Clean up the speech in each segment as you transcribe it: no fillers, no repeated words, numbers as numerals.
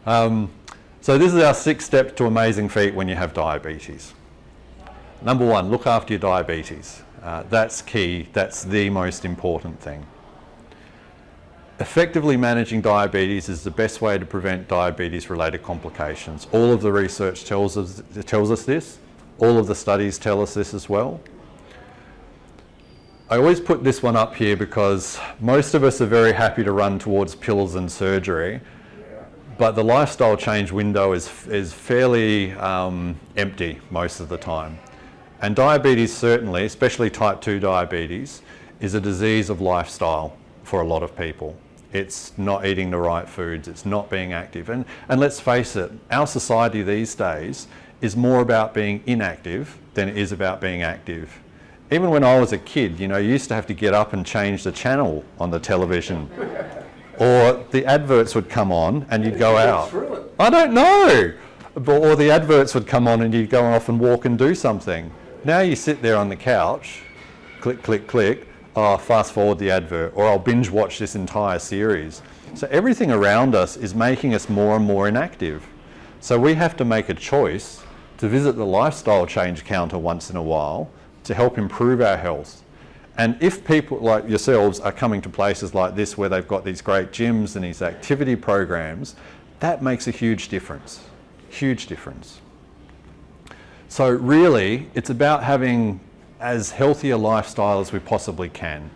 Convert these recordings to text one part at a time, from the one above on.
So this is our 6 steps to amazing feet when you have diabetes. Number 1, look after your diabetes. That's key. That's the most important thing. Effectively managing diabetes is the best way to prevent diabetes-related complications. All of the research tells us this. All of the studies tell us this as well. I always put this one up here because most of us are very happy to run towards pills and surgery, but the lifestyle change window is fairly empty most of the time. And diabetes certainly, especially type 2 diabetes, is a disease of lifestyle for a lot of people. It's not eating the right foods, it's not being active. And let's face it, our society these days is more about being inactive than it is about being active. Even when I was a kid, you used to have to get up and change the channel on the television. Or the adverts would come on and you'd go out. I don't know. Or the adverts would come on and you'd go off and walk and do something. Now you sit there on the couch, click, click, click, fast forward the advert, or I'll binge watch this entire series. So everything around us is making us more and more inactive. So we have to make a choice to visit the lifestyle change counter once in a while to help improve our health. And if people like yourselves are coming to places like this where they've got these great gyms and these activity programs, that makes a huge difference. Huge difference. So really, it's about having as healthy a lifestyle as we possibly can.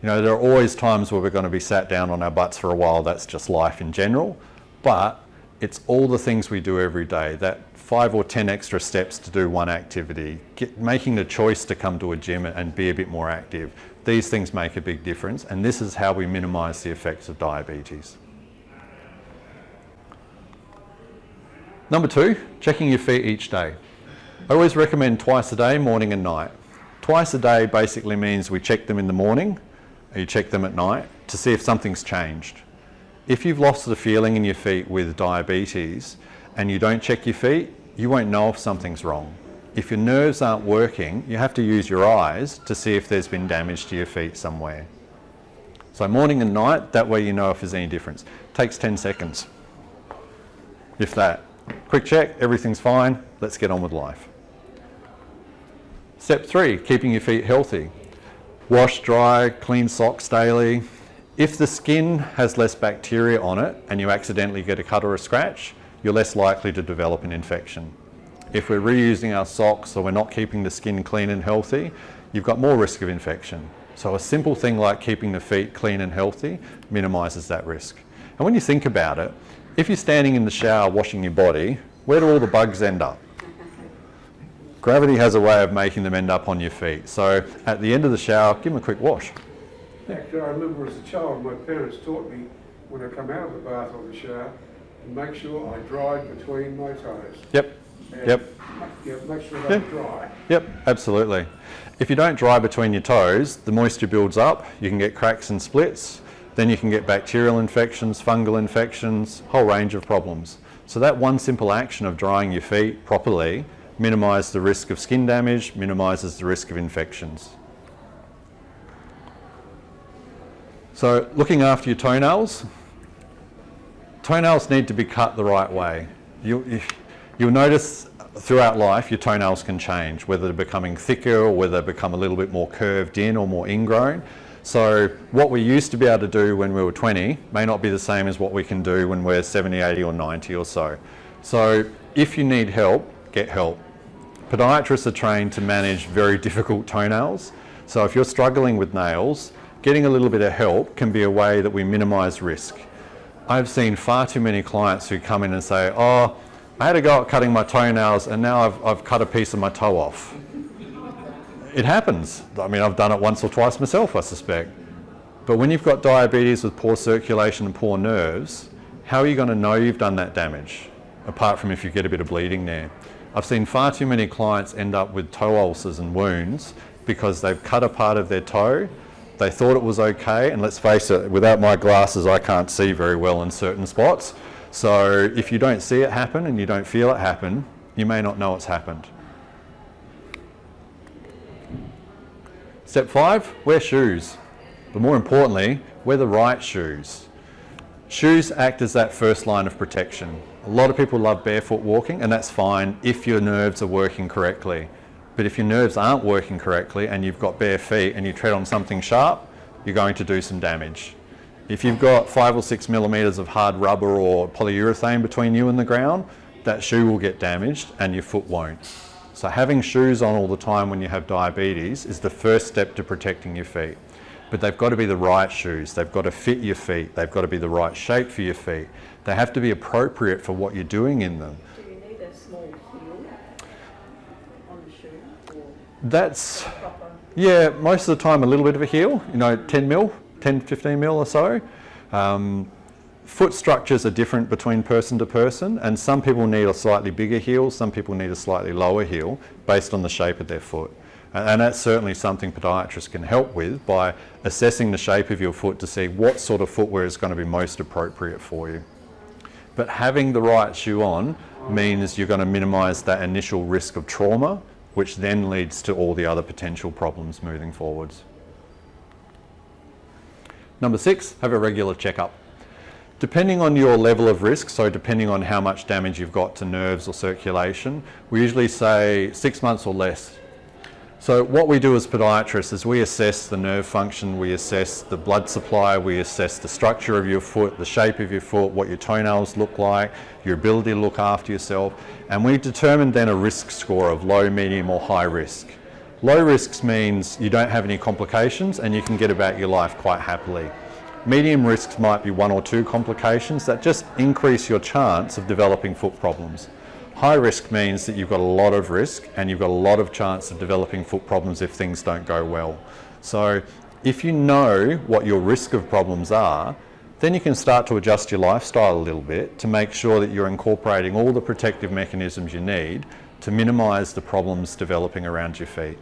There are always times where we're going to be sat down on our butts for a while. That's just life in general. But it's all the things we do every day, that 5 or 10 extra steps to do one activity, making the choice to come to a gym and be a bit more active. These things make a big difference, and this is how we minimise the effects of diabetes. Number 2, checking your feet each day. I always recommend twice a day, morning and night. Twice a day basically means we check them in the morning, and you check them at night to see if something's changed. If you've lost the feeling in your feet with diabetes and you don't check your feet, you won't know if something's wrong. If your nerves aren't working, you have to use your eyes to see if there's been damage to your feet somewhere. So morning and night, that way you know if there's any difference. Takes 10 seconds, if that. Quick check, everything's fine, let's get on with life. Step 3, keeping your feet healthy. Wash, dry, clean socks daily. If the skin has less bacteria on it and you accidentally get a cut or a scratch, you're less likely to develop an infection. If we're reusing our socks or we're not keeping the skin clean and healthy, you've got more risk of infection. So a simple thing like keeping the feet clean and healthy minimises that risk. And when you think about it, if you're standing in the shower washing your body, where do all the bugs end up? Gravity has a way of making them end up on your feet. So at the end of the shower, give them a quick wash. Actually, I remember as a child, my parents taught me when I come out of the bath or the shower, to make sure I dried between my toes. Yep. Yeah, make sure they're dry. Yep, absolutely. If you don't dry between your toes, the moisture builds up, you can get cracks and splits, then you can get bacterial infections, fungal infections, whole range of problems. So that one simple action of drying your feet properly minimises the risk of skin damage, minimises the risk of infections. So looking after your toenails, toenails need to be cut the right way. You'll notice throughout life your toenails can change, whether they're becoming thicker or whether they become a little bit more curved in or more ingrown. So what we used to be able to do when we were 20 may not be the same as what we can do when we're 70, 80 or 90 or so. So if you need help, get help. Podiatrists are trained to manage very difficult toenails. So if you're struggling with nails, getting a little bit of help can be a way that we minimise risk. I've seen far too many clients who come in and say, oh, I had a go at cutting my toenails and now I've cut a piece of my toe off. It happens. I mean, I've done it once or twice myself, I suspect. But when you've got diabetes with poor circulation and poor nerves, how are you going to know you've done that damage, apart from if you get a bit of bleeding there? I've seen far too many clients end up with toe ulcers and wounds because they've cut a part of their toe, they thought it was okay, and let's face it, without my glasses I can't see very well in certain spots. So if you don't see it happen and you don't feel it happen, you may not know it's happened. Step 5, wear shoes. But more importantly, wear the right shoes. Shoes act as that first line of protection. A lot of people love barefoot walking, and that's fine if your nerves are working correctly. But if your nerves aren't working correctly and you've got bare feet and you tread on something sharp, you're going to do some damage. If you've got 5 or 6 millimeters of hard rubber or polyurethane between you and the ground, that shoe will get damaged and your foot won't. So having shoes on all the time when you have diabetes is the first step to protecting your feet. But they've got to be the right shoes. They've got to fit your feet. They've got to be the right shape for your feet. They have to be appropriate for what you're doing in them. Do you need a small heel on the shoe? Or That's, proper? yeah, most of the time a little bit of a heel, 10, 15 mil or so. Foot structures are different between person to person, and some people need a slightly bigger heel, some people need a slightly lower heel based on the shape of their foot. And that's certainly something podiatrists can help with by assessing the shape of your foot to see what sort of footwear is going to be most appropriate for you. But having the right shoe on means you're going to minimise that initial risk of trauma, which then leads to all the other potential problems moving forwards. Number 6, have a regular checkup. Depending on your level of risk, so depending on how much damage you've got to nerves or circulation, we usually say 6 months or less. So what we do as podiatrists is we assess the nerve function, we assess the blood supply, we assess the structure of your foot, the shape of your foot, what your toenails look like, your ability to look after yourself, and we determine then a risk score of low, medium or high risk. Low risks means you don't have any complications and you can get about your life quite happily. Medium risks might be 1 or 2 complications that just increase your chance of developing foot problems. High risk means that you've got a lot of risk and you've got a lot of chance of developing foot problems if things don't go well. So if you know what your risk of problems are, then you can start to adjust your lifestyle a little bit to make sure that you're incorporating all the protective mechanisms you need to minimise the problems developing around your feet.